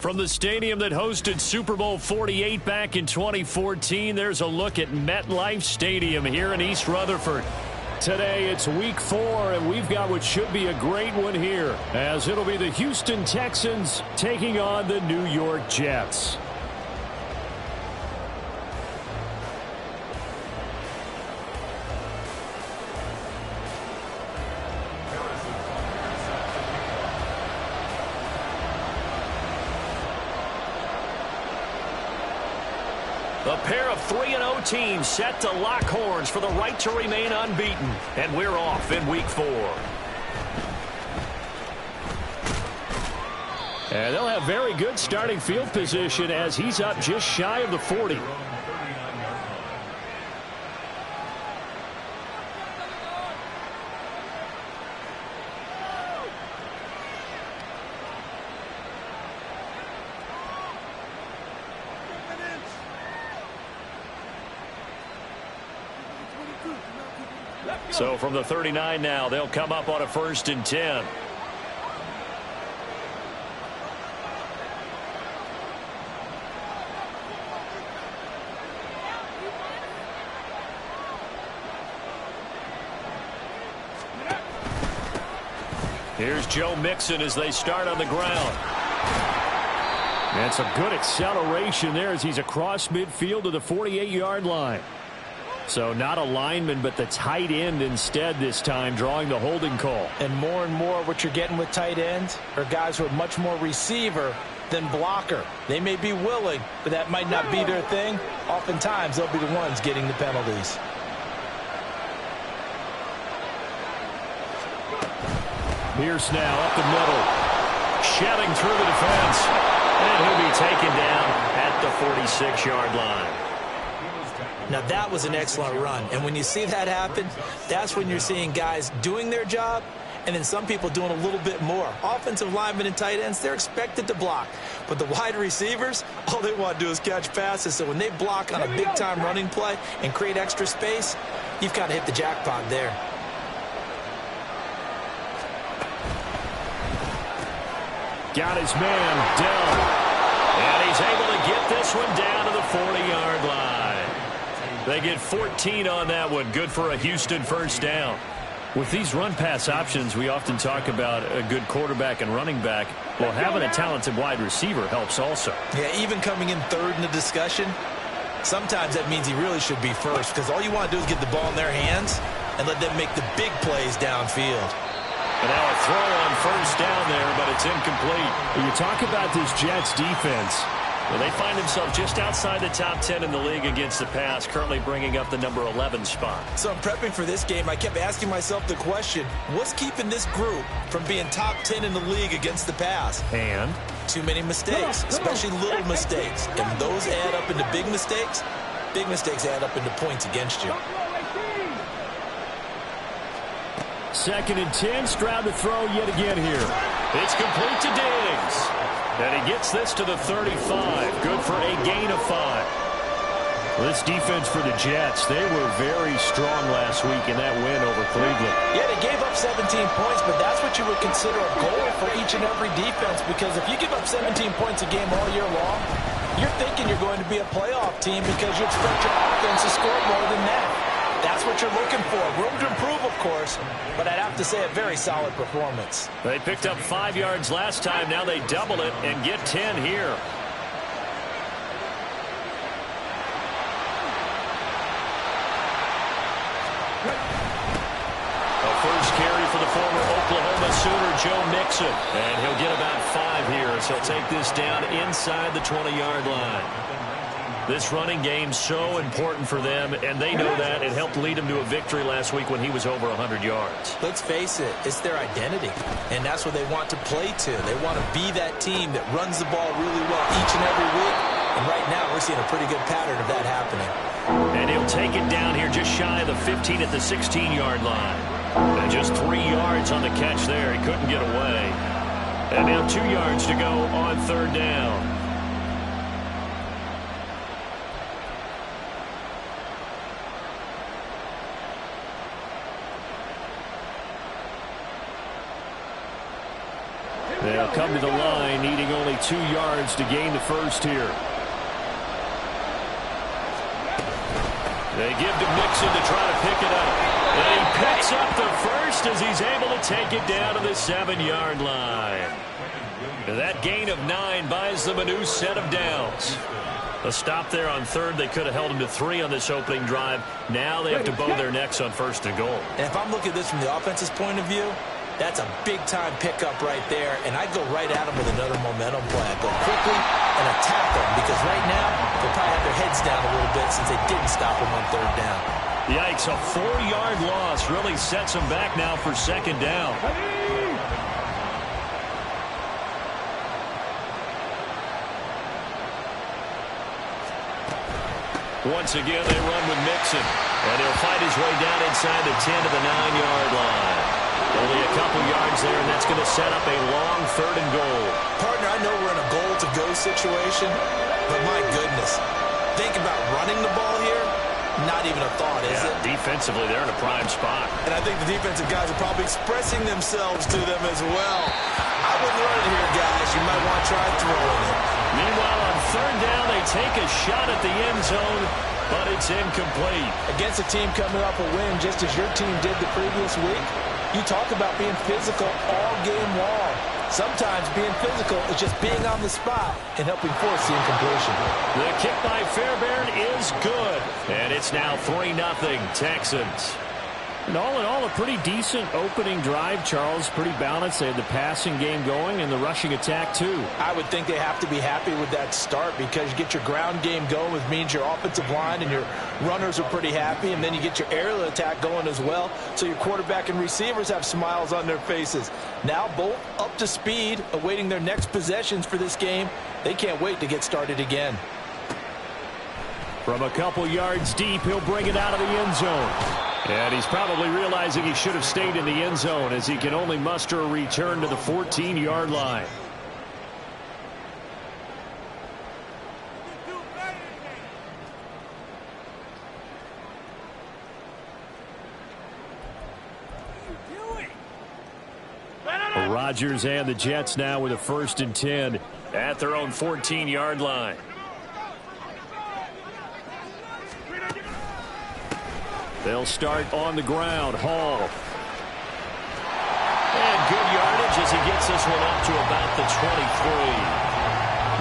From the stadium that hosted Super Bowl 48 back in 2014, there's a look at MetLife Stadium here in East Rutherford. Today, it's Week 4, and we've got what should be a great one here, as it'll be the Houston Texans taking on the New York Jets. A pair of 3-0 teams set to lock horns for the right to remain unbeaten. And we're off in Week 4. And they'll have very good starting field position as he's up just shy of the 40. So from the 39 now, they'll come up on a 1st and 10. Here's Joe Mixon as they start on the ground. And some good acceleration there as he's across midfield to the 48-yard line. So not a lineman, but the tight end instead this time, drawing the holding call. And more what you're getting with tight ends are guys who are much more receiver than blocker. They may be willing, but that might not be their thing. Oftentimes, they'll be the ones getting the penalties. Pierce now up the middle, shoving through the defense, and he'll be taken down at the 46-yard line. Now, that was an excellent run. And when you see that happen, that's when you're seeing guys doing their job and then some people doing a little bit more. Offensive linemen and tight ends, they're expected to block. But the wide receivers, all they want to do is catch passes. So when they block on a big-time running play and create extra space, you've got to hit the jackpot there. Got his man down. And he's able to get this one down to the 40-yard line. They get 14 on that one. Good for a Houston 1st down. With these run-pass options, we often talk about a good quarterback and running back. Well, having a talented wide receiver helps also. Yeah, even coming in 3rd in the discussion, sometimes that means he really should be 1st because all you want to do is get the ball in their hands and let them make the big plays downfield. And now a throw on 1st down there, but it's incomplete. When you talk about this Jets defense, well, they find themselves just outside the top 10 in the league against the pass, currently bringing up the number 11 spot. So I'm prepping for this game. I kept asking myself the question, what's keeping this group from being top 10 in the league against the pass? And? Too many mistakes, especially little mistakes. And those add up into big mistakes. Big mistakes add up into points against you. 2nd and 10, Stroud to throw yet again here. It's complete to Diggs. And he gets this to the 35. Good for a gain of 5. This defense for the Jets, they were very strong last week in that win over Cleveland. Yeah, they gave up 17 points, but that's what you would consider a goal for each and every defense, because if you give up 17 points a game all year long, you're thinking you're going to be a playoff team because you expect your offense to score more than that. That's what you're looking for. Room to improve, of course, but I'd have to say a very solid performance. They picked up 5 yards last time. Now they double it and get 10 here. A first carry for the former Oklahoma Sooner, Joe Mixon. And he'll get about 5 here as he'll take this down inside the 20-yard line. This running game's so important for them, and they know that. It helped lead them to a victory last week when he was over 100 yards. Let's face it, it's their identity, and that's what they want to play to. They want to be that team that runs the ball really well each and every week, and right now we're seeing a pretty good pattern of that happening. And he'll take it down here just shy of the 15 at the 16-yard line. And just 3 yards on the catch there. He couldn't get away. And now 2 yards to go on 3rd down. They'll come to the line, needing only 2 yards to gain the first here. They give to Mixon to try to pick it up. And he picks up the first as he's able to take it down to the 7-yard line. That gain of 9 buys them a new set of downs. A stop there on third. They could have held him to 3 on this opening drive. Now they have to bow their necks on first and goal. And if I'm looking at this from the offense's point of view, that's a big-time pickup right there. And I'd go right at him with another momentum play. I'd go quickly and attack them because right now they'll probably have their heads down a little bit since they didn't stop him on third down. Yikes, a 4-yard loss really sets them back now for second down. Once again, they run with Mixon. And he'll fight his way down inside the 10 to the 9-yard line. Only a couple yards there, and that's going to set up a long third and goal. Partner, I know we're in a goal-to-go situation, but my goodness. Think about running the ball here. Not even a thought, is it? Defensively, they're in a prime spot. And I think the defensive guys are probably expressing themselves to them as well. I wouldn't run it here, guys. You might want to try throwing it. Meanwhile, on third down, they take a shot at the end zone, but it's incomplete. Against a team coming off a win, just as your team did the previous week, you talk about being physical all game long. Sometimes being physical is just being on the spot and helping force the incompletion. The kick by Fairbairn is good. And it's now 3-0 Texans. And all in all, a pretty decent opening drive, Charles. Pretty balanced. They had the passing game going and the rushing attack, too. I would think they have to be happy with that start because you get your ground game going, which means your offensive line and your runners are pretty happy, and then you get your aerial attack going as well, so your quarterback and receivers have smiles on their faces. Now both up to speed, awaiting their next possessions for this game. They can't wait to get started again. From a couple yards deep, he'll bring it out of the end zone. And he's probably realizing he should have stayed in the end zone as he can only muster a return to the 14-yard line. Rodgers and the Jets now with a 1st and 10 at their own 14-yard line. They'll start on the ground. Hall. And good yardage as he gets this one up to about the 23.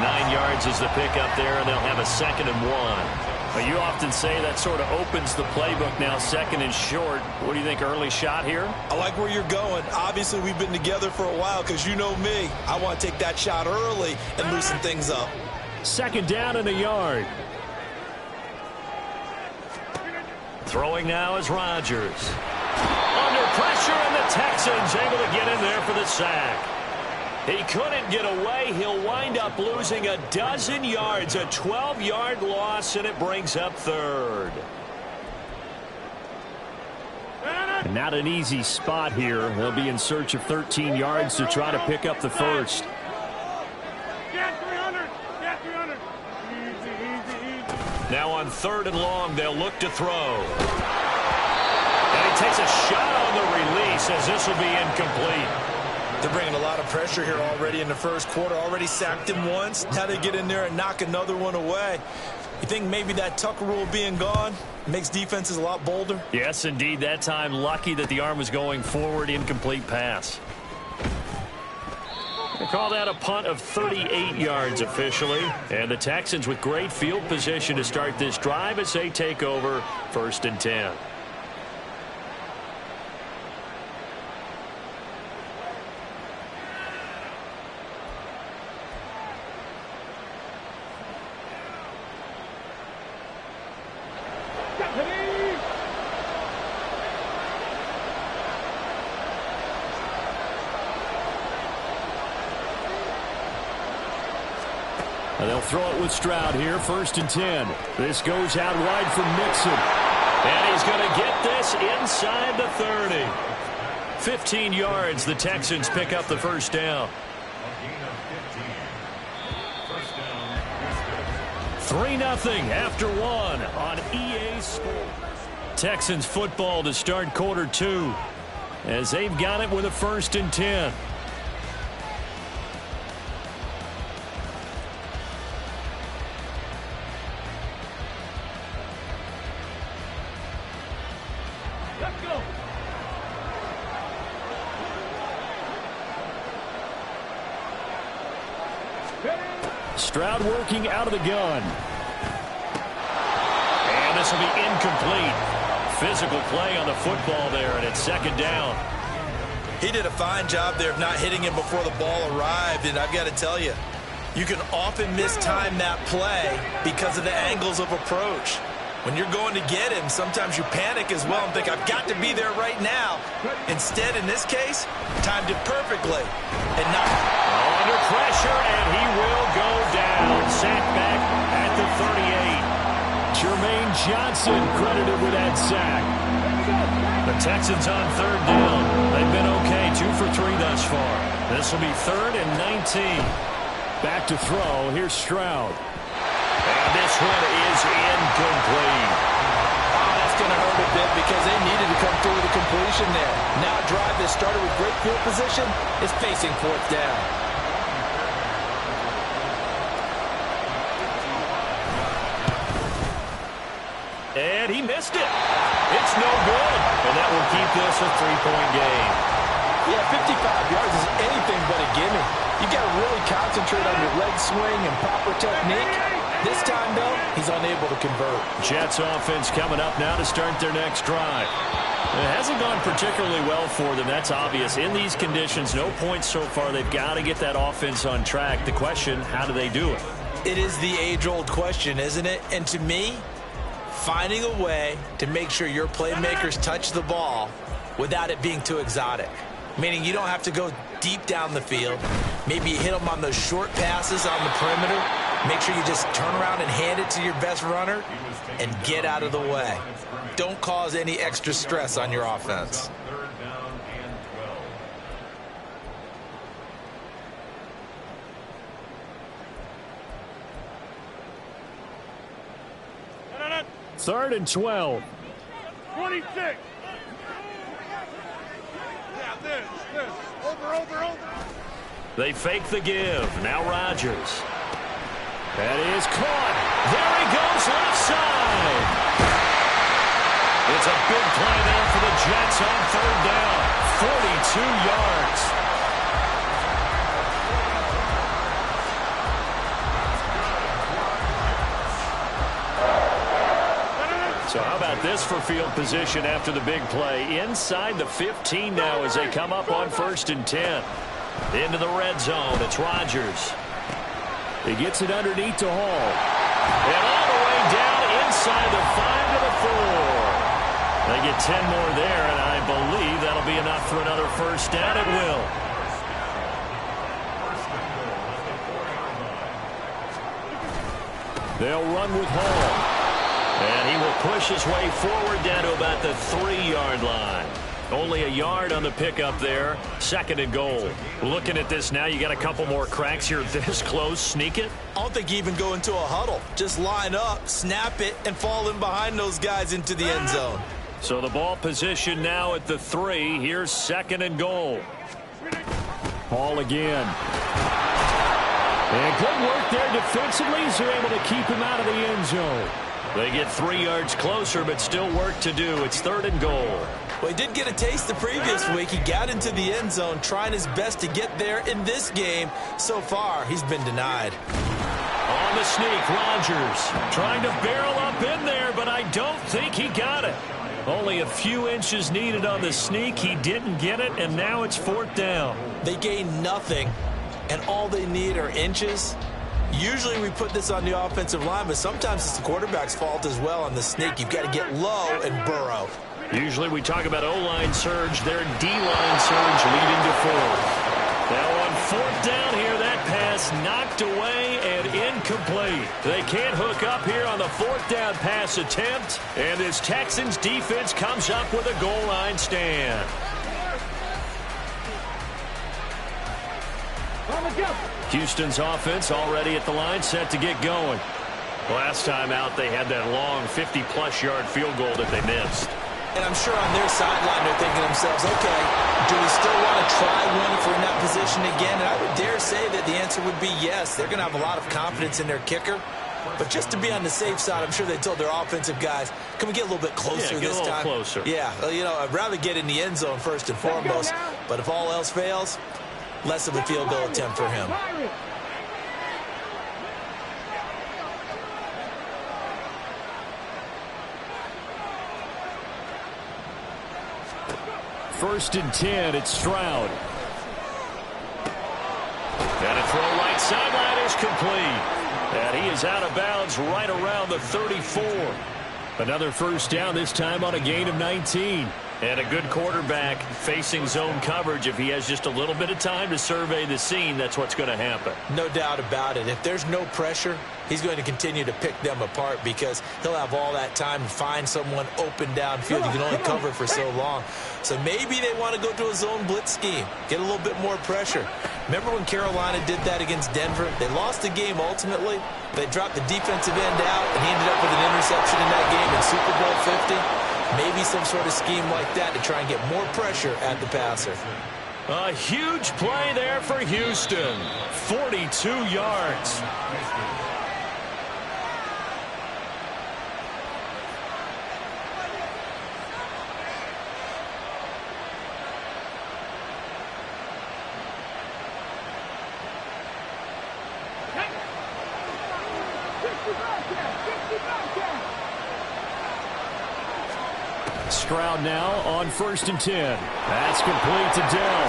9 yards is the pickup there, and they'll have a 2nd and 1. But you often say that sort of opens the playbook now, 2nd and short. What do you think, early shot here? I like where you're going. Obviously, we've been together for a while because you know me. I want to take that shot early and loosen things up. 2nd down and a yard. Throwing now is Rodgers. Under pressure, and the Texans able to get in there for the sack. He couldn't get away. He'll wind up losing a dozen yards, a 12-yard loss, and it brings up 3rd. Not an easy spot here. They'll be in search of 13 yards to try to pick up the 1st. Now on 3rd and long, they'll look to throw. And he takes a shot on the release as this will be incomplete. They're bringing a lot of pressure here already in the first quarter. Already sacked him once. Now they get in there and knock another one away. You think maybe that Tucker rule being gone makes defenses a lot bolder? Yes, indeed. That time, lucky that the arm was going forward. Incomplete pass. They call that a punt of 38 yards officially. And the Texans with great field position to start this drive as they take over 1st and 10. They'll throw it with Stroud here, 1st and 10. This goes out wide for Mixon. And he's going to get this inside the 30. 15 yards, the Texans pick up the 1st down. 3-0 after 1 on EA Sports. Texans football to start quarter 2 as they've got it with a 1st and 10. Stroud working out of the gun. And this will be incomplete. Physical play on the football there, and it's second down. He did a fine job there of not hitting him before the ball arrived, and I've got to tell you, you can often mistime that play because of the angles of approach. When you're going to get him, sometimes you panic as well and think, I've got to be there right now. Instead, in this case, timed it perfectly. And not under pressure, and he will go down. Sacked back at the 38. Jermaine Johnson credited with that sack. The Texans on third down. They've been okay, 2 for 3 thus far. This will be 3rd and 19. Back to throw. Here's Stroud. And this one is incomplete. Oh, that's going to hurt a bit because they needed to come through with a completion there. Now a drive that started with great field position is facing 4th down. And he missed it. It's no good. And that will keep this a 3-point game. Yeah, 55 yards is anything but a gimme. You got to really concentrate on your leg swing and proper technique. This time, though, he's unable to convert. Jets offense coming up now to start their next drive. It hasn't gone particularly well for them. That's obvious. In these conditions, no points so far. They've got to get that offense on track. The question, how do they do it? It is the age-old question, isn't it? And to me, finding a way to make sure your playmakers touch the ball without it being too exotic. Meaning you don't have to go deep down the field. Maybe you hit them on those short passes on the perimeter. Make sure you just turn around and hand it to your best runner and get out of the way. Don't cause any extra stress on your offense. Third and 12. 26. Yeah, this. Over. They fake the give. Now Rodgers. That is caught. There he goes left side. It's a big play there for the Jets on third down. 42 yards. So how about this for field position after the big play? Inside the 15 now as they come up on 1st and 10. Into the red zone. It's Rodgers. He gets it underneath to Hall. And all the way down inside the 5 to the 4. They get 10 more there, and I believe that'll be enough for another first down. It will. They'll run with Hall. And he will push his way forward down to about the 3-yard line. Only a yard on the pickup there. 2nd and goal. Looking at this now, you got a couple more cracks here this close. Sneak it. I don't think you even go into a huddle. Just line up, snap it, and fall in behind those guys into the end zone. So the ball position now at the 3. Here's 2nd and goal. Hall again. And good work there defensively as they're able to keep him out of the end zone. They get 3 yards closer, but still work to do. It's 3rd and goal. Well, he did get a taste the previous week. He got into the end zone, trying his best to get there in this game. So far, he's been denied. On the sneak, Rodgers trying to barrel up in there, but I don't think he got it. Only a few inches needed on the sneak. He didn't get it, and now it's 4th down. They gain nothing, and all they need are inches. Usually we put this on the offensive line, but sometimes it's the quarterback's fault as well on the sneak. You've got to get low and burrow. Usually we talk about O-line surge. Their D-line surge leading to 4th. Now on 4th down here, that pass knocked away and incomplete. They can't hook up here on the 4th down pass attempt, and this Texans defense comes up with a goal line stand. Houston's offense already at the line, set to get going. Last time out, they had that long 50-plus yard field goal that they missed. And I'm sure on their sideline they're thinking to themselves, okay, do we still want to try one if we're in that position again? And I would dare say that the answer would be yes. They're going to have a lot of confidence in their kicker. But just to be on the safe side, I'm sure they told their offensive guys, can we get a little bit closer this time? Get a little closer. Yeah, you know, I'd rather get in the end zone first and foremost. But if all else fails, less of a field goal attempt for him. first and 10. It's Stroud. And a throw right sideline is complete. And he is out of bounds right around the 34. Another first down, this time on a gain of 19. And a good quarterback facing zone coverage. If he has just a little bit of time to survey the scene, that's what's going to happen. No doubt about it. If there's no pressure, he's going to continue to pick them apart because he'll have all that time to find someone open downfield. You can only cover for so long. So maybe they want to go to a zone blitz scheme, get a little bit more pressure. Remember when Carolina did that against Denver? They lost the game ultimately. They dropped the defensive end out, and he ended up with an interception in that game in Super Bowl 50. Maybe some sort of scheme like that to try and get more pressure at the passer. A huge play there for Houston. 42 yards. Stroud now on first and 10. That's complete to Dell.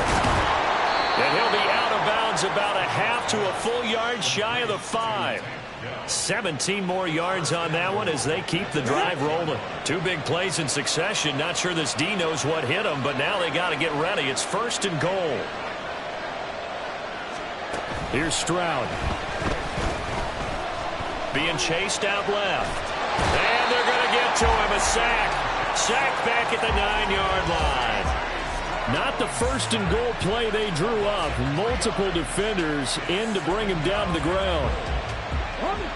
And he'll be out of bounds about a half to a full yard shy of the 5. 17 more yards on that one as they keep the drive rolling. Two big plays in succession. Not sure this D knows what hit them, but now they got to get ready. It's first and goal. Here's Stroud. Being chased out left. And they're going to get to him. A sack. Sacked back at the 9-yard line. Not the first and goal play they drew up. Multiple defenders in to bring him down to the ground.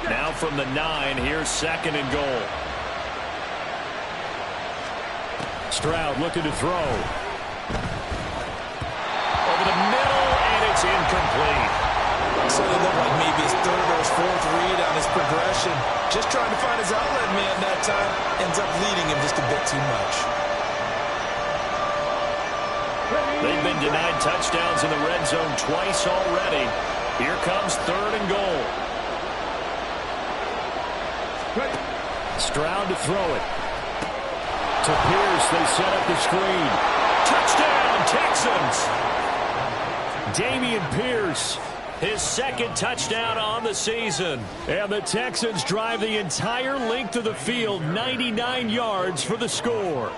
Now from the 9, here's second and goal. Stroud looking to throw. Over the middle, and it's incomplete. So it looked like maybe his third or his fourth read on his progression. Just trying to find his outlet man that time. Ends up leading him just a bit too much. They've been denied touchdowns in the red zone twice already. Here comes third and goal. Stroud to throw it. To Pierce, they set up the screen. Touchdown, Texans! Dameon Pierce. His second touchdown on the season. And the Texans drive the entire length of the field, 99 yards for the score.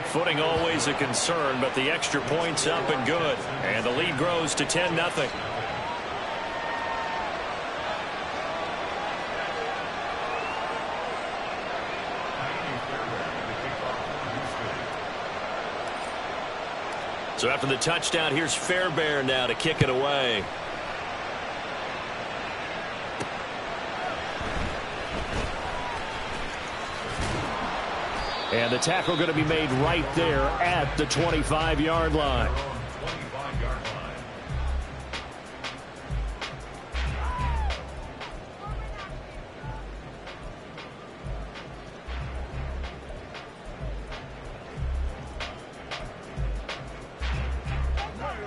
Footing always a concern, but the extra point's up and good. And the lead grows to 10-0. So after the touchdown, here's Fairbairn now to kick it away. And the tackle going to be made right there at the 25-yard line.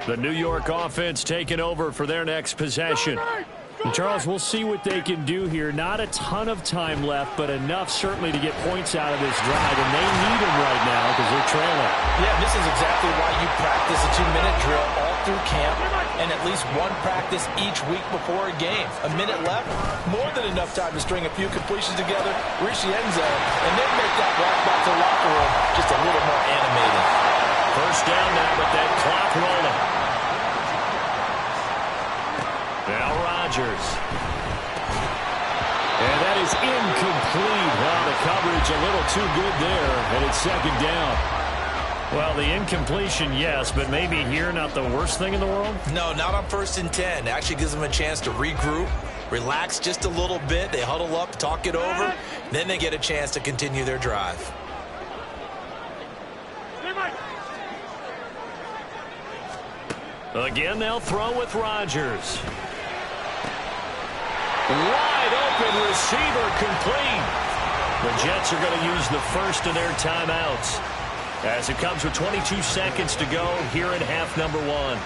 The New York offense taking over for their next possession. And Charles, we'll see what they can do here. Not a ton of time left, but enough certainly to get points out of this drive. And they need them right now because they're trailing. Yeah, this is exactly why you practice a 2-minute drill all through camp and at least one practice each week before a game. A minute left, more than enough time to string a few completions together, reach the end zone, and then make that walk back to the locker room just a little more animated. First down now with that clock rolling. Now Rodgers. And that is incomplete. Well, the coverage a little too good there, and it's second down. Well, the incompletion, yes, but maybe here not the worst thing in the world? No, not on first and 10. It actually gives them a chance to regroup, relax just a little bit. They huddle up, talk it over. Then they get a chance to continue their drive. Again, they'll throw with Rodgers. Wide open receiver complete. The Jets are going to use the first of their timeouts as it comes with 22 seconds to go here in half number 1.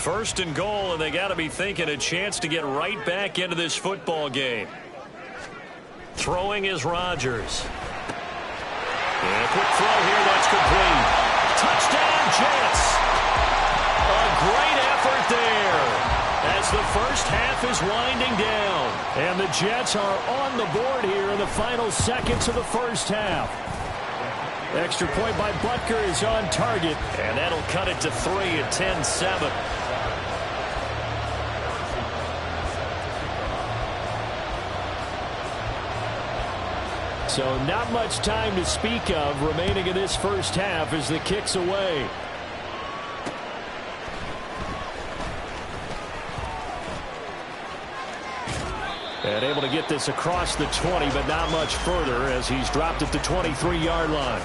First and goal, and they got to be thinking a chance to get right back into this football game. Throwing is Rodgers. And a quick throw here, that's complete. Touchdown, Jets. A great effort there as the first half is winding down. And the Jets are on the board here in the final seconds of the first half. Extra point by Butker is on target, and that'll cut it to 3 at 10-7. So not much time to speak of remaining in this first half as the kick's away. And able to get this across the 20, but not much further as he's dropped at the 23-yard line.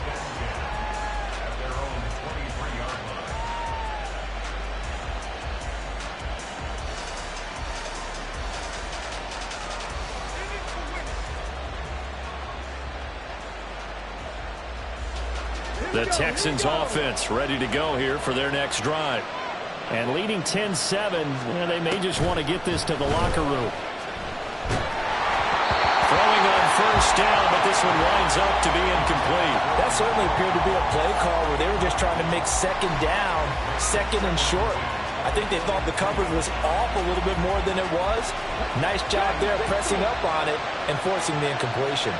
The Texans offense ready to go here for their next drive. And leading 10-7, they may just want to get this to the locker room. Throwing on first down, but this one winds up to be incomplete. That certainly appeared to be a play call where they were just trying to make second down, second and short. I think they thought the coverage was off a little bit more than it was. Nice job there pressing up on it and forcing the incompletion.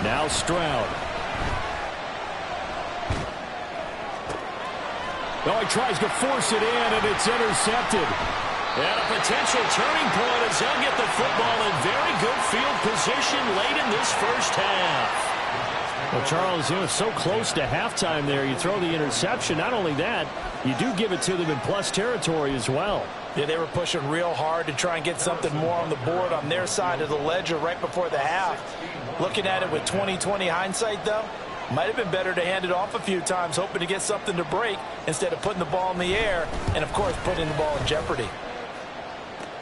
Now Stroud. Oh, he tries to force it in, and it's intercepted. And a potential turning point as they'll get the football in very good field position late in this first half. Well, Charles, it's so close to halftime there. You throw the interception. Not only that, you do give it to them in plus territory as well. Yeah, they were pushing real hard to try and get something more on the board on their side of the ledger right before the half. Looking at it with 20/20 hindsight, though, might have been better to hand it off a few times, hoping to get something to break instead of putting the ball in the air and, of course, putting the ball in jeopardy.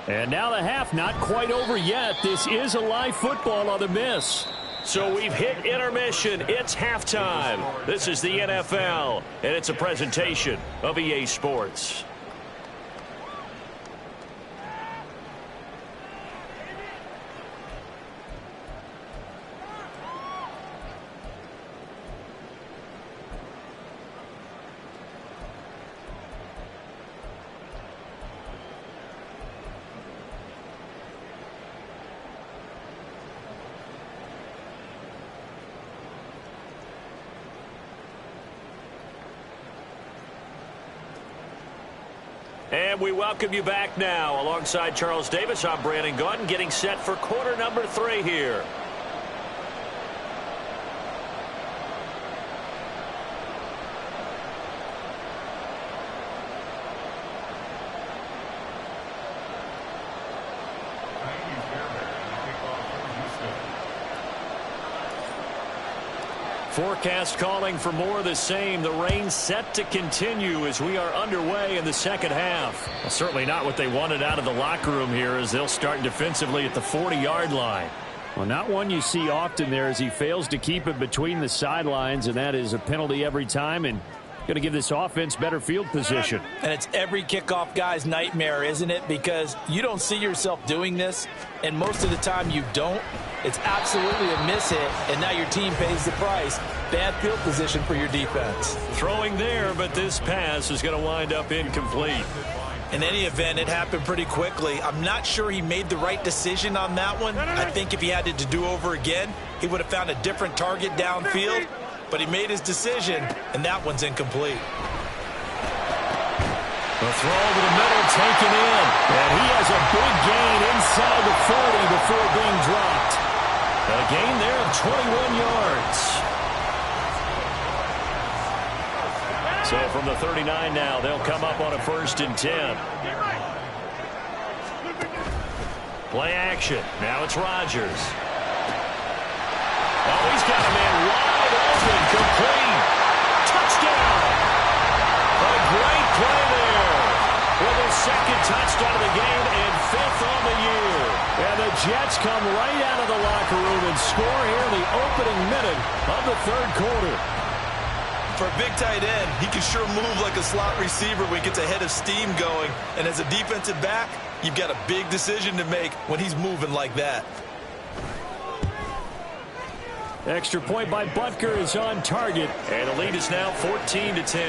And now the half not quite over yet. This is a live football on the miss. So we've hit intermission. It's halftime. This is the NFL, and it's a presentation of EA Sports. And we welcome you back now. Alongside Charles Davis, I'm Brandon Gaudin, getting set for quarter number 3 here. Forecast calling for more of the same. The rain set to continue as we are underway in the second half. Well, certainly not what they wanted out of the locker room here as they'll start defensively at the 40-yard line. Well, not one you see often there as he fails to keep it between the sidelines, and that is a penalty every time and going to give this offense better field position. And it's every kickoff guy's nightmare, isn't it? Because you don't see yourself doing this, and most of the time you don't. It's absolutely a miss hit, and now your team pays the price. Bad field position for your defense. Throwing there, but this pass is going to wind up incomplete. In any event, it happened pretty quickly. I'm not sure he made the right decision on that one. I think if he had it to do over again, he would have found a different target downfield. But he made his decision, and that one's incomplete. The throw over the middle taken in. And he has a big gain inside the 40 before being dropped. A gain there of 21 yards. So from the 39 now, they'll come up on a 1st and 10. Play action. Now it's Rodgers. Oh, he's got a man wide open. Complete. Touchdown. A touchdown of the game and 5th on the year. And the Jets come right out of the locker room and score here in the opening minute of the third quarter. For a big tight end, he can sure move like a slot receiver when he gets a head of steam going. And as a defensive back, you've got a big decision to make when he's moving like that. Extra point by Butker is on target. And the lead is now 14-10.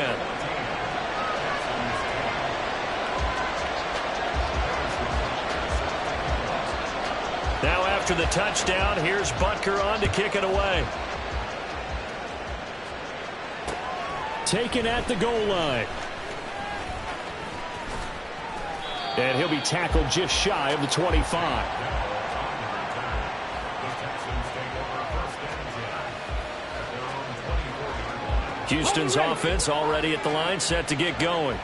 Now after the touchdown, here's Butker on to kick it away. Taken at the goal line. And he'll be tackled just shy of the 25. Houston's offense already at the line, set to get going.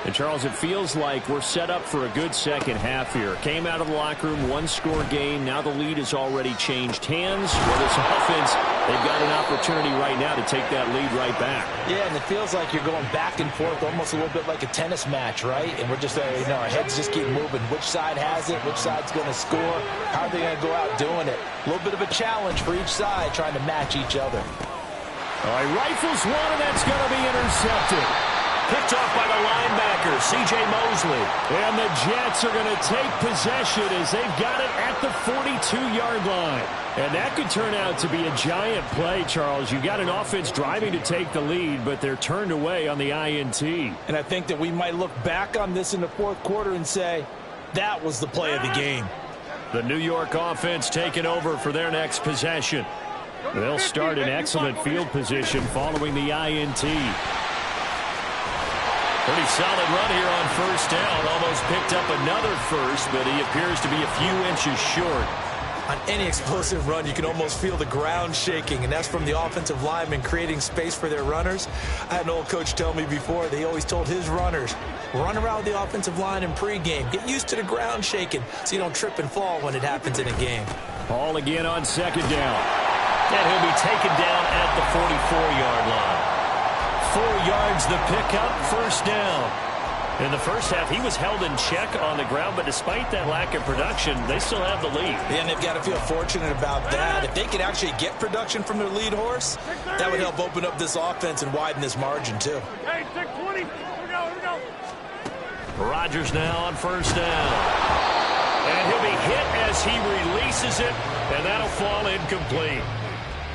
And, Charles, it feels like we're set up for a good second half here. Came out of the locker room, one-score game. Now the lead has already changed hands. Well, this offense, they've got an opportunity right now to take that lead right back. Yeah, and it feels like you're going back and forth, almost a little bit like a tennis match, right? And we're just, our heads just keep moving. Which side has it? Which side's going to score? How are they going to go out doing it? A little bit of a challenge for each side, trying to match each other. All right, rifles one, and that's going to be intercepted. Picked off by the linebacker, C.J. Mosley. And the Jets are going to take possession as they've got it at the 42-yard line. And that could turn out to be a giant play, Charles. You got an offense driving to take the lead, but they're turned away on the INT. And I think that we might look back on this in the fourth quarter and say, that was the play of the game. The New York offense taking over for their next possession. They'll start in excellent field position following the INT. Pretty solid run here on first down. Almost picked up another first, but he appears to be a few inches short. On any explosive run, you can almost feel the ground shaking, and that's from the offensive linemen creating space for their runners. I had an old coach tell me before, they always told his runners, run around the offensive line in pregame. Get used to the ground shaking so you don't trip and fall when it happens in a game. Ball again on second down. And he'll be taken down at the 44-yard line. 4 yards the pickup, first down. In the first half, he was held in check on the ground, but despite that lack of production, they still have the lead. Yeah, and they've got to feel fortunate about that. If they could actually get production from their lead horse, that would help open up this offense and widen this margin, too. Hey, 6-20. Here we go. Rodgers now on first down. And he'll be hit as he releases it, and that'll fall incomplete.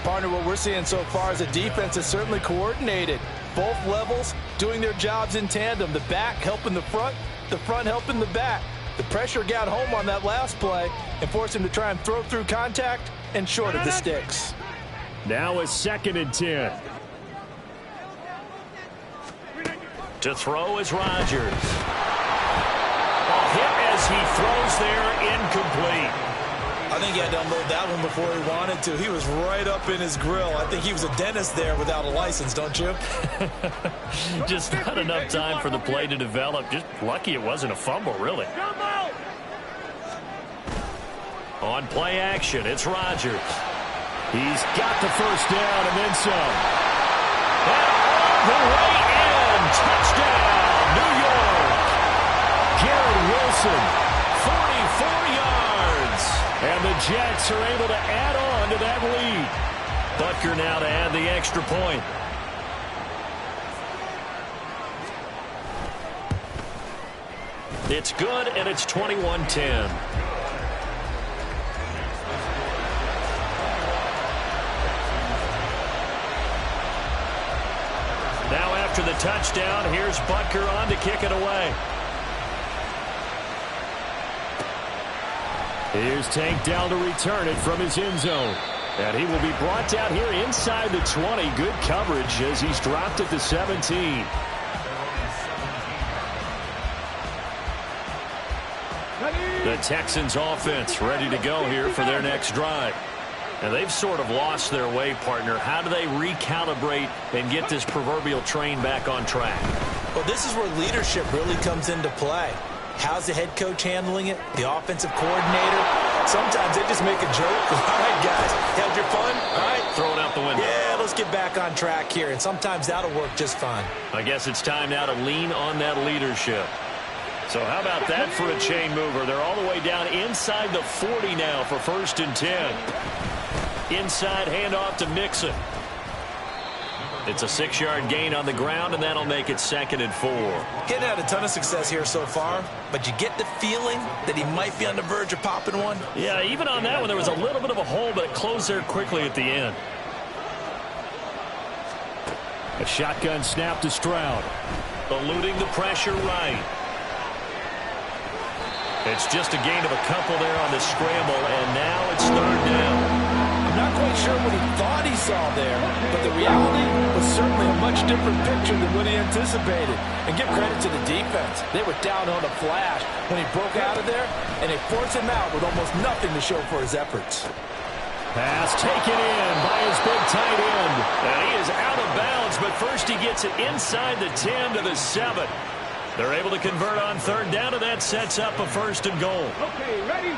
Partner, what we're seeing so far is the defense is certainly coordinated. Both levels doing their jobs in tandem. The back helping the front helping the back. The pressure got home on that last play and forced him to try and throw through contact and short of the sticks. Now a 2nd and 10. To throw is Rodgers. A hit as he throws there, incomplete. I think he had to unload that one before he wanted to. He was right up in his grill. I think he was a dentist there without a license, don't you? Just not enough time for the play to develop. Just lucky it wasn't a fumble, really. On play action, it's Rodgers. He's got the first down and then some. And all the way in. Touchdown, New York. Garrett Wilson. 44 yards. And the Jets are able to add on to that lead. Butker now to add the extra point. It's good, and it's 21-10. Now after the touchdown, here's Butker on to kick it away. Here's Tank down to return it from his end zone. And he will be brought down here inside the 20. Good coverage as he's dropped at the 17. The Texans offense ready to go here for their next drive. And they've sort of lost their way, partner. How do they recalibrate and get this proverbial train back on track? Well, this is where leadership really comes into play. How's the head coach handling it? The offensive coordinator? Sometimes they just make a joke. All right, guys, had your fun? All right. Throw it out the window. Yeah, let's get back on track here. And sometimes that'll work just fine. I guess it's time now to lean on that leadership. So how about that for a chain mover? They're all the way down inside the 40 now for 1st and 10. Inside handoff to Mixon. It's a 6-yard gain on the ground, and that'll make it 2nd and 4. Getting had a ton of success here so far, but you get the feeling that he might be on the verge of popping one. Yeah, even on that one, there was a little bit of a hole, but it closed there quickly at the end. A shotgun snap to Stroud. Eluding the pressure right. It's just a gain of a couple there on the scramble, and now it's 3rd down. I'm not quite sure what he thought he saw there, but the reality was certainly a much different picture than what he anticipated. And give credit to the defense. They were down on a flash when he broke out of there, and they forced him out with almost nothing to show for his efforts. Pass taken in by his big tight end. And he is out of bounds, but first he gets it inside the 10 to the 7. They're able to convert on 3rd down, and that sets up a 1st and goal. Okay, ready?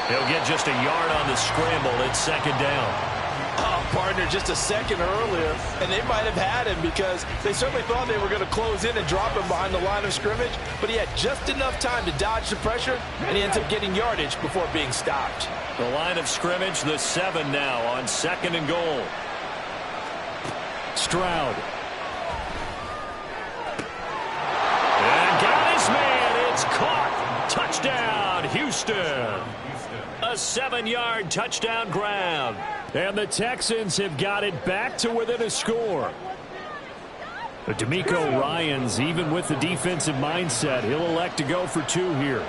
He'll get just a yard on the scramble. It's 2nd down. Oh, partner, just a second earlier, and they might have had him because they certainly thought they were going to close in and drop him behind the line of scrimmage, but he had just enough time to dodge the pressure, and he ends up getting yardage before being stopped. The line of scrimmage, the 7 now on 2nd and goal. Stroud. And got his man. It's caught. Touchdown, Houston. A 7-yard touchdown grab. And the Texans have got it back to within a score. But DeMeco Ryans, even with the defensive mindset, he'll elect to go for 2 here.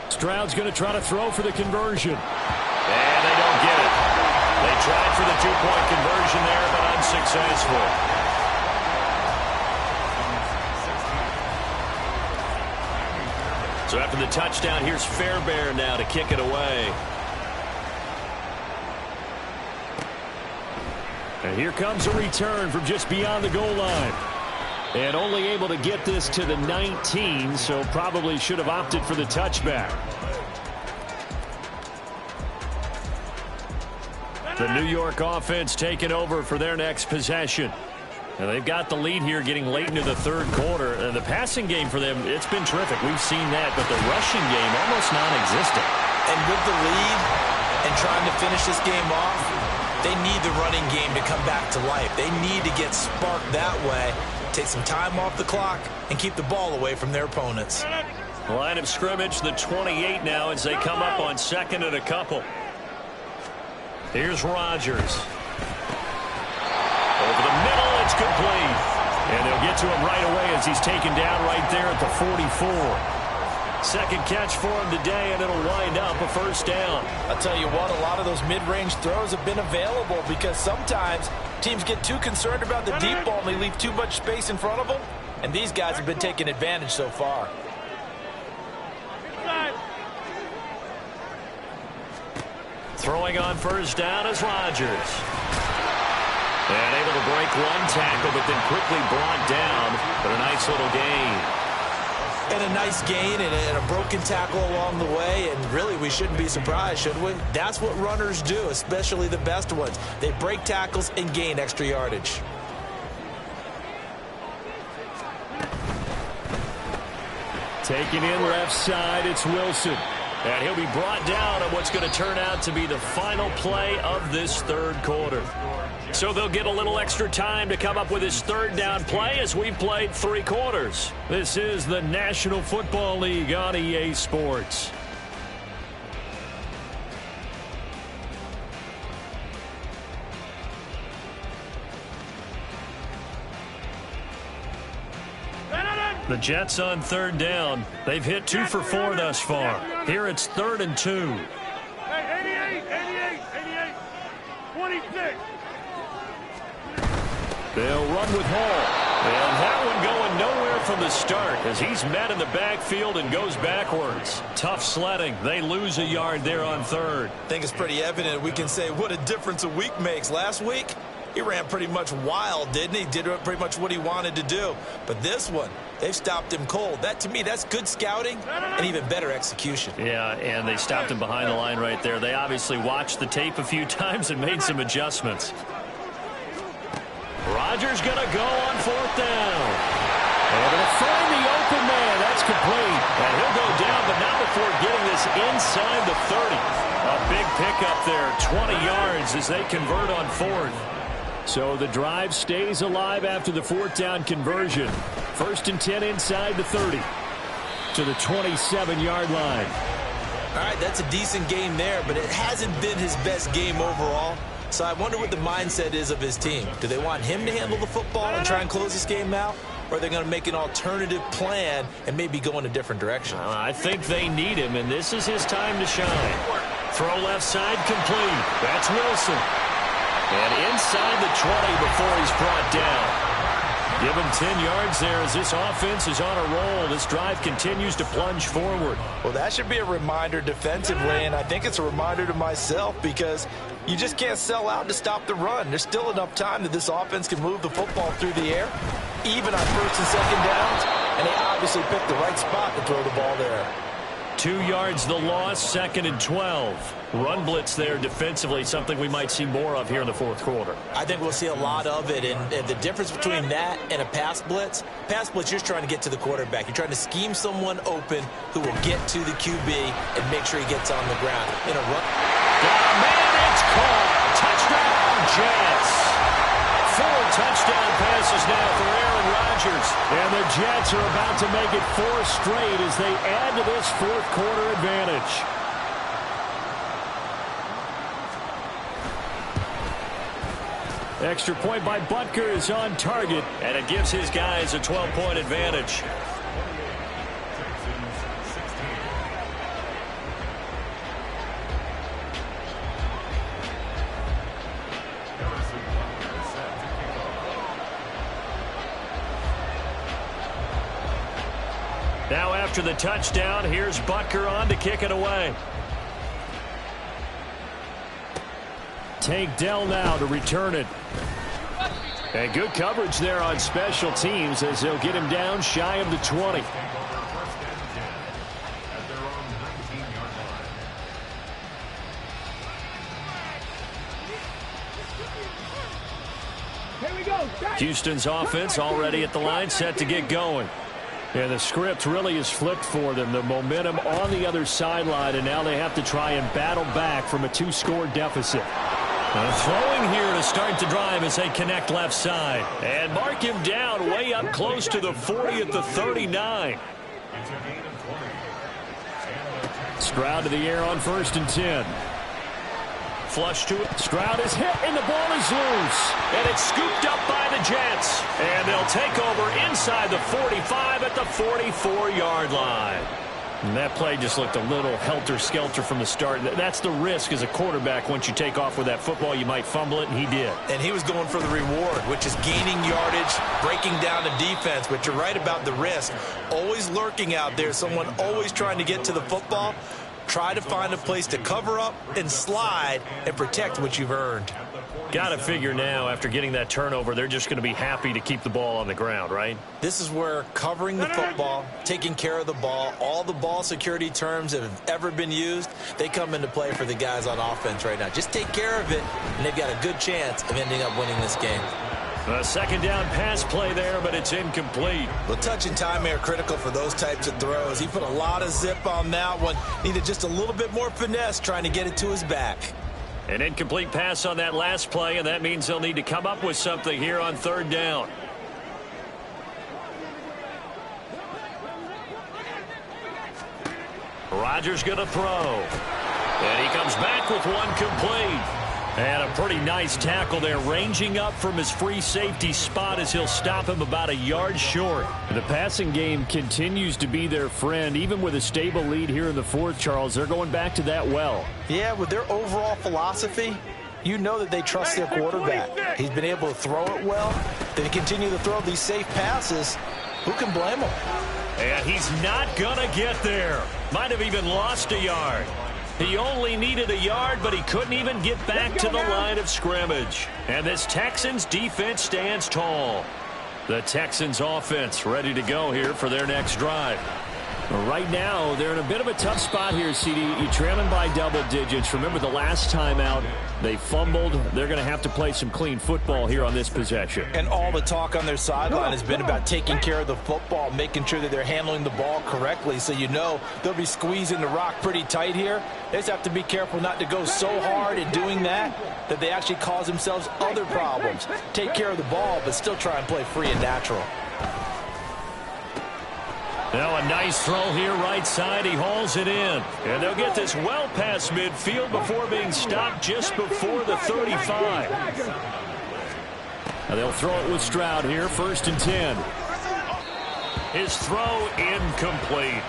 Stroud's going to try to throw for the conversion. And they don't get it. They tried for the 2-point conversion there, but unsuccessful. So after the touchdown, here's Fairbairn now to kick it away. And here comes a return from just beyond the goal line. And only able to get this to the 19, so probably should have opted for the touchback. The New York offense taking over for their next possession. Now they've got the lead here getting late into the 3rd quarter. The passing game for them, it's been terrific. We've seen that, but the rushing game almost non-existent. And with the lead and trying to finish this game off, they need the running game to come back to life. They need to get sparked that way, take some time off the clock, and keep the ball away from their opponents. Line of scrimmage, the 28 now as they come up on 2nd and a couple. Here's Rodgers. Over the middle, it's complete. And they'll get to him right away as he's taken down right there at the 44. 2nd catch for him today, and it'll wind up a 1st down. I'll tell you what, a lot of those mid-range throws have been available because sometimes teams get too concerned about the deep ball and they leave too much space in front of them, and these guys have been taking advantage so far. Throwing on 1st down is Rodgers. And able to break one tackle, but then quickly brought down. But a nice little gain. And a nice gain and a broken tackle along the way. And really, we shouldn't be surprised, should we? That's what runners do, especially the best ones. They break tackles and gain extra yardage. Taking in left side, it's Wilson. And he'll be brought down on what's going to turn out to be the final play of this 3rd quarter. So they'll get a little extra time to come up with his 3rd down play as we've played 3 quarters. This is the National Football League on EA Sports. The Jets on 3rd down. They've hit 2 for 4 thus far. Here it's 3rd and 2. Hey, 88, 26. They'll run with Hall. And that one going nowhere from the start as he's met in the backfield and goes backwards. Tough sledding. They lose a yard there on 3rd. I think it's pretty evident we can say what a difference a week makes. Last week, he ran pretty much wild, didn't he? Did pretty much what he wanted to do. But this one, They've stopped him cold. That, to me, that's good scouting and even better execution. Yeah, and they stopped him behind the line right there. They obviously watched the tape a few times and made some adjustments. Rodgers going to go on 4th down. And going to find the open man. That's complete. And he'll go down, but not before getting this inside the 30. A big pickup there, 20 yards as they convert on 4th. So the drive stays alive after the 4th down conversion. 1st and 10 inside the 30 to the 27-yard line. All right, that's a decent game there, but it hasn't been his best game overall. So I wonder what the mindset is of his team. Do they want him to handle the football and try and close this game out? Or are they going to make an alternative plan and maybe go in a different direction? I think they need him, and this is his time to shine. Throw left side complete. That's Wilson. And inside the 20 before he's brought down. Give him 10 yards there as this offense is on a roll. This drive continues to plunge forward. Well, that should be a reminder defensively, and I think it's a reminder to myself because you just can't sell out to stop the run. There's still enough time that this offense can move the football through the air, even on 1st and 2nd downs, and they obviously picked the right spot to throw the ball there. 2 yards the loss, 2nd and 12. Run blitz there defensively, something we might see more of here in the 4th quarter. I think we'll see a lot of it, and the difference between that and a pass blitz, you're trying to get to the quarterback. You're trying to scheme someone open who will get to the QB and make sure he gets on the ground. In a run. Man, it's caught. Touchdown, Jets. 4 touchdown passes now for Aaron Rodgers. And the Jets are about to make it 4 straight as they add to this 4th quarter advantage. Extra point by Butker is on target, and it gives his guys a 12-point advantage. Now after the touchdown, here's Butker on to kick it away. Tank Dell now to return it. And good coverage there on special teams as they'll get him down shy of the 20. Houston's offense already at the line, set to get going. And the script really is flipped for them. The momentum on the other sideline, and now they have to try and battle back from a 2-score deficit. Throwing here to start the drive as they connect left side. And mark him down way up close to the 40 at the 39. Stroud to the air on 1st and 10. Flush to it. Stroud is hit, and the ball is loose. And it's scooped up by the Jets. And they'll take over inside the 45 at the 44-yard line. And that play just looked a little helter-skelter from the start. That's the risk as a quarterback. Once you take off with that football, you might fumble it, and he did. And he was going for the reward, which is gaining yardage, breaking down the defense. But you're right about the risk. Always lurking out there, someone always trying to get to the football. Try to find a place to cover up and slide and protect what you've earned. Got to figure now, after getting that turnover, they're just going to be happy to keep the ball on the ground, right? This is where covering the football, taking care of the ball, all the ball security terms that have ever been used, they come into play for the guys on offense right now. Just take care of it, and they've got a good chance of ending up winning this game. A 2nd down pass play there, but it's incomplete. Well, touch and time are critical for those types of throws. He put a lot of zip on that one. Needed just a little bit more finesse trying to get it to his back. An incomplete pass on that last play, and that means they'll need to come up with something here on 3rd down. Rodgers going to throw. And he comes back with one complete. And a pretty nice tackle there, ranging up from his free safety spot as he'll stop him about a yard short. The passing game continues to be their friend. Even with a stable lead here in the 4th, Charles, they're going back to that well. Yeah, with their overall philosophy, you know that they trust their quarterback. He's been able to throw it well. They continue to throw these safe passes. Who can blame him? And he's not going to get there. Might have even lost a yard. He only needed a yard, but he couldn't even get back to the line of scrimmage. And this Texans defense stands tall. The Texans offense ready to go here for their next drive. Right now, they're in a bit of a tough spot here, CD. You're trailing by double digits. Remember the last time out, they fumbled. They're going to have to play some clean football here on this possession. And all the talk on their sideline has been about taking care of the football, making sure that they're handling the ball correctly. So you know they'll be squeezing the rock pretty tight here. They just have to be careful not to go so hard in doing that they actually cause themselves other problems. Take care of the ball, but still try and play free and natural. Now a nice throw here right side. He hauls it in. And they'll get this well past midfield before being stopped just before the 35. Now they'll throw it with Stroud here. 1st and 10. His throw incomplete.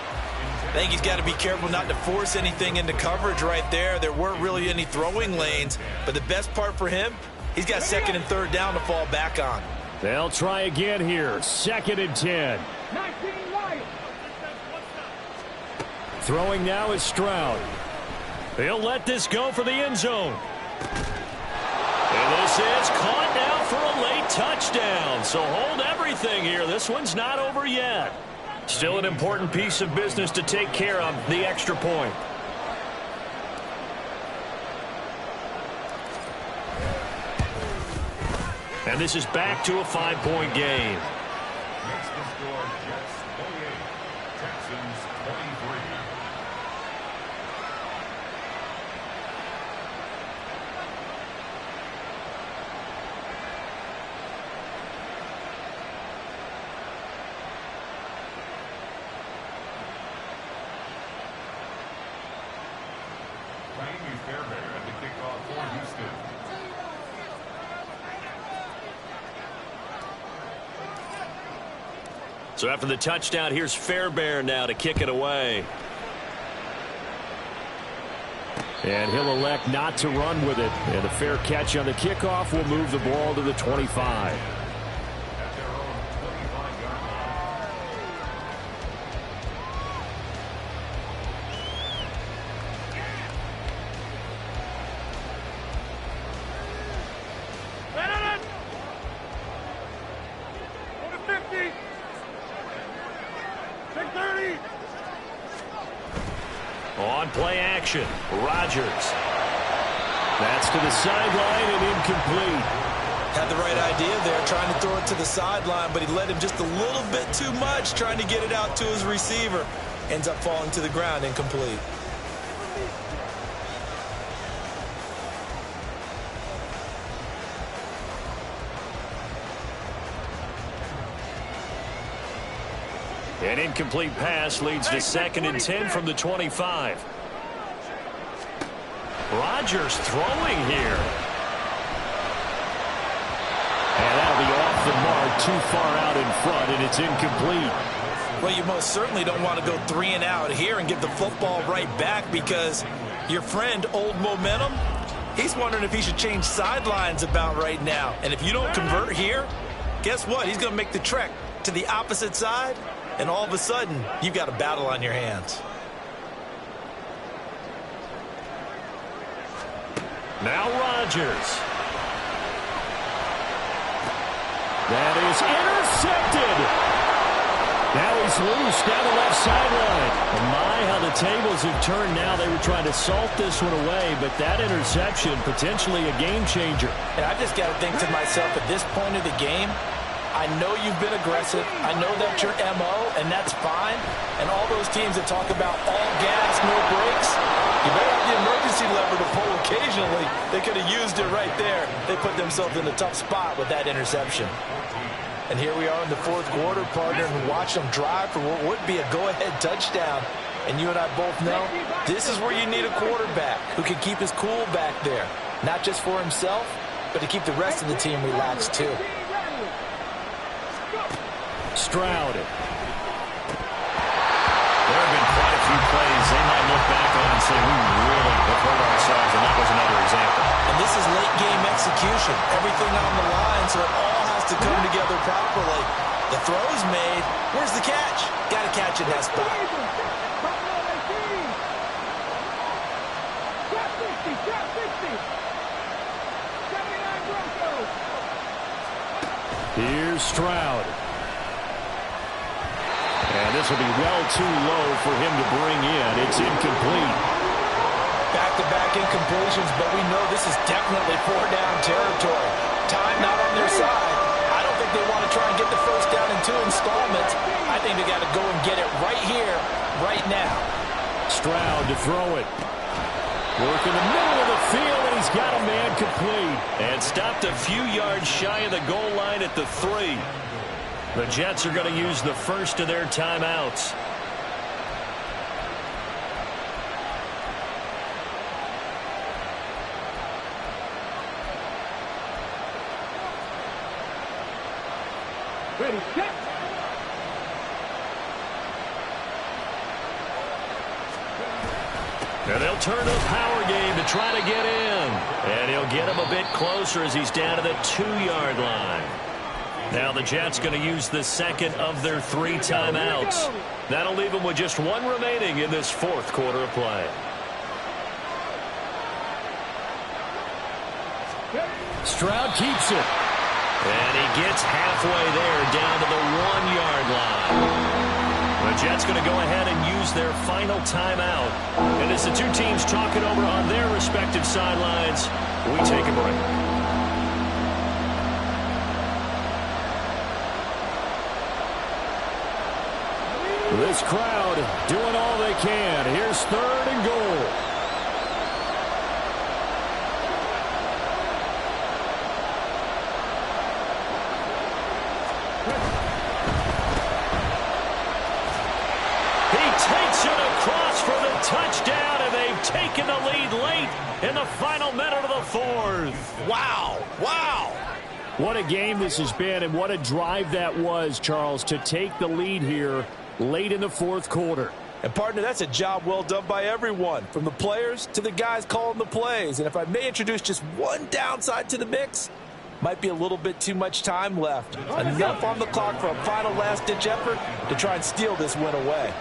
I think he's got to be careful not to force anything into coverage right there. There weren't really any throwing lanes. But the best part for him, he's got 2nd and 3rd down to fall back on. They'll try again here. 2nd and 10. Throwing now is Stroud. He'll let this go for the end zone. And this is caught now for a late touchdown. So hold everything here. This one's not over yet. Still an important piece of business to take care of, the extra point. And this is back to a 5-point game. Next to score, Jets 28, Texans 23. Fairbairn at the kickoff for Houston. So after the touchdown, here's Fairbairn now to kick it away. And he'll elect not to run with it. And a fair catch on the kickoff will move the ball to the 25. At their own 25-yard line. Over 50. 630. On play action, Rodgers. That's to the sideline and incomplete. Had the right idea there, trying to throw it to the sideline, but he let him just a little bit too much, trying to get it out to his receiver. Ends up falling to the ground, incomplete. An incomplete pass leads to 2nd and 10 from the 25. Rodgers throwing here. And that'll be off the mark, too far out in front, and it's incomplete. Well, you most certainly don't want to go 3 and out here and get the football right back, because your friend, Old Momentum, he's wondering if he should change sidelines about right now. And if you don't convert here, guess what? He's going to make the trek to the opposite side, and all of a sudden, you've got a battle on your hands. Now Rodgers. That is intercepted. Now he's loose down the left sideline. And my, how the tables have turned now. They were trying to salt this one away, but that interception, potentially a game changer. And I just got to think to myself, at this point of the game, I know you've been aggressive. I know that's your MO, and that's fine. And all those teams that talk about all gas, no brakes, you better have the emergency lever to pull occasionally. They could have used it right there. They put themselves in a tough spot with that interception. And here we are in the 4th quarter, partner, and watch them drive for what would be a go-ahead touchdown. And you and I both know this is where you need a quarterback who can keep his cool back there. Not just for himself, but to keep the rest of the team relaxed too. Stroud. There have been quite a few plays they might look back on and say, we really have hurt ourselves, and that was another example. And this is late game execution. Everything on the line, so it all has to come together properly. The throw's made. Where's the catch? Got to catch in that spot. Here's Stroud. And this will be well too low for him to bring in. It's incomplete. Back-to-back incompletions, but we know this is definitely four-down territory. Time not on their side. I don't think they want to try and get the first down in 2 installments. I think they got to go and get it right here, right now. Stroud to throw it. Work in the middle of the field, and he's got a man complete. And stopped a few yards shy of the goal line at the 3. The Jets are going to use the first of their timeouts. Ready, set. And they'll turn to the power game to try to get in. And he'll get him a bit closer as he's down to the 2-yard line. Now the Jets going to use the second of their 3 timeouts. That'll leave them with just 1 remaining in this 4th quarter of play. Stroud keeps it. And he gets halfway there down to the 1-yard line. The Jets going to go ahead and use their final timeout. And as the 2 teams talk it over on their respective sidelines, we take a break. This crowd doing all they can. Here's 3rd and goal. Touchdown, and they've taken the lead late in the final minute of the 4th. Wow. Wow. What a game this has been, and what a drive that was, Charles, to take the lead here late in the 4th quarter. And, partner, that's a job well done by everyone, from the players to the guys calling the plays. And if I may introduce just one downside to the mix, might be a little bit too much time left. Enough on the clock for a final last-ditch effort to try and steal this win away.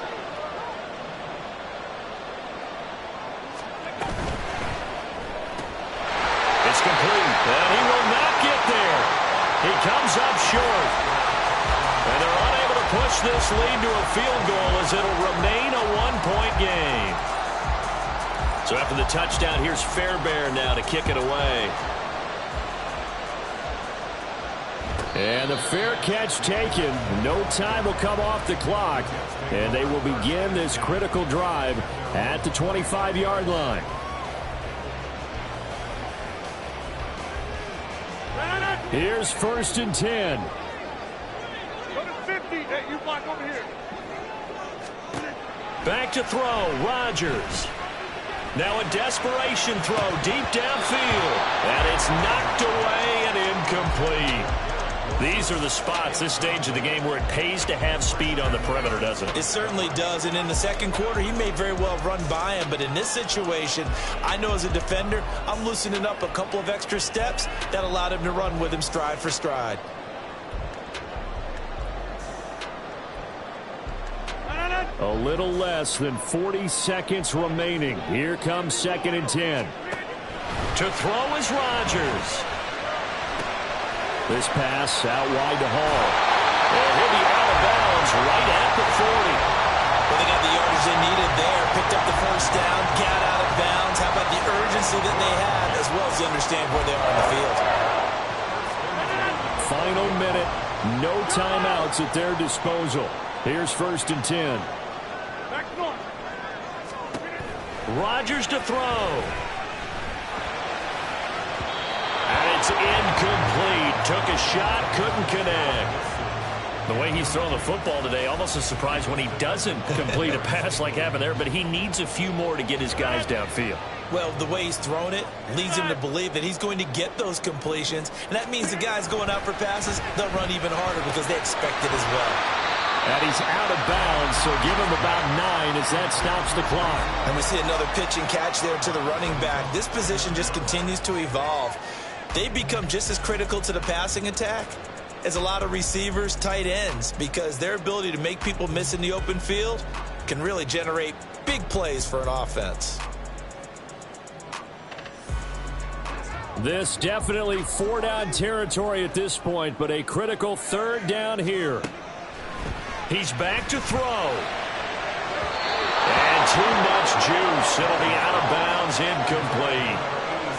It's complete, and he will not get there. He comes up short. And they're unable to push this lead to a field goal as it'll remain a 1-point game. So after the touchdown, here's Fairbairn now to kick it away. And the fair catch taken. No time will come off the clock. And they will begin this critical drive at the 25-yard line. Here's 1st and 10. Go to 50. Hey, you block over here. Back to throw, Rodgers. Now a desperation throw deep downfield. And it's knocked away and incomplete. These are the spots, this stage of the game, where it pays to have speed on the perimeter, doesn't it? It certainly does, and in the 2nd quarter, he may very well run by him, but in this situation, I know as a defender, I'm loosening up a couple of extra steps that allowed him to run with him stride for stride. A little less than 40 seconds remaining. Here comes 2nd and 10. To throw is Rodgers. This pass out wide to Hall. And he'll be out of bounds right at the 40. Well, they got the yardage they needed there. Picked up the first down, got out of bounds. How about the urgency that they had, as well as the understand where they are on the field? Final minute. No timeouts at their disposal. Here's 1st and 10. Rodgers to throw. And it's incomplete. Took a shot, couldn't connect. The way he's throwing the football today, almost a surprise when he doesn't complete a pass like happened there, but he needs a few more to get his guys downfield. Well, the way he's thrown it leads him to believe that he's going to get those completions, and that means the guys going out for passes, they'll run even harder because they expect it as well. And he's out of bounds, so give him about 9 as that stops the clock. And we see another pitch and catch there to the running back. This position just continues to evolve. They become just as critical to the passing attack as a lot of receivers, tight ends, because their ability to make people miss in the open field can really generate big plays for an offense. This definitely 4-down territory at this point, but a critical 3rd down here. He's back to throw. And too much juice. It'll be out of bounds, incomplete.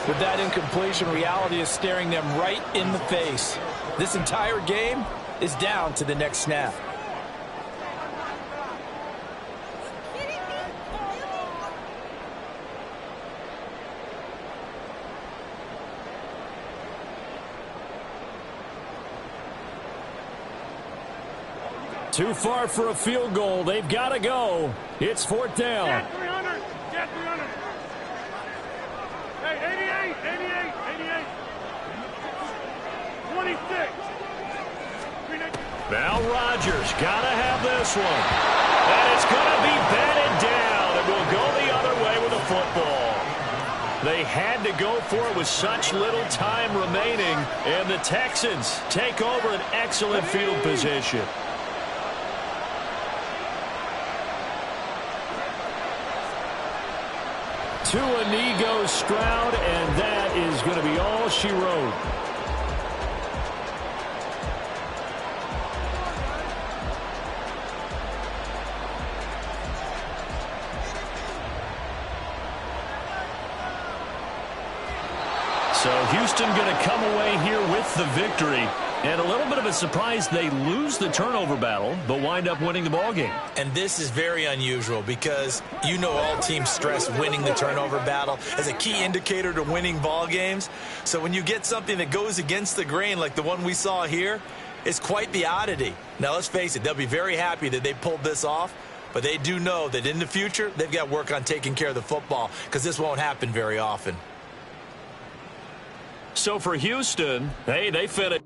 With that incompletion, reality is staring them right in the face. This entire game is down to the next snap. Too far for a field goal. They've got to go. It's 4th down. Get 300. Get 300. Hey, 88. 26. Now Rodgers got to have this one. And it's going to be batted down. And will go the other way with the football. They had to go for it with such little time remaining. And the Texans take over an excellent field position. To a knee goes Stroud, and that is going to be all she wrote. So Houston going to come away here with the victory. And a little bit of a surprise, they lose the turnover battle, but wind up winning the ballgame. And this is very unusual because you know all teams stress winning the turnover battle as a key indicator to winning ball games. So when you get something that goes against the grain like the one we saw here, it's quite the oddity. Now, let's face it, they'll be very happy that they pulled this off, but they do know that in the future, they've got to work on taking care of the football because this won't happen very often. So for Houston, hey, they finished.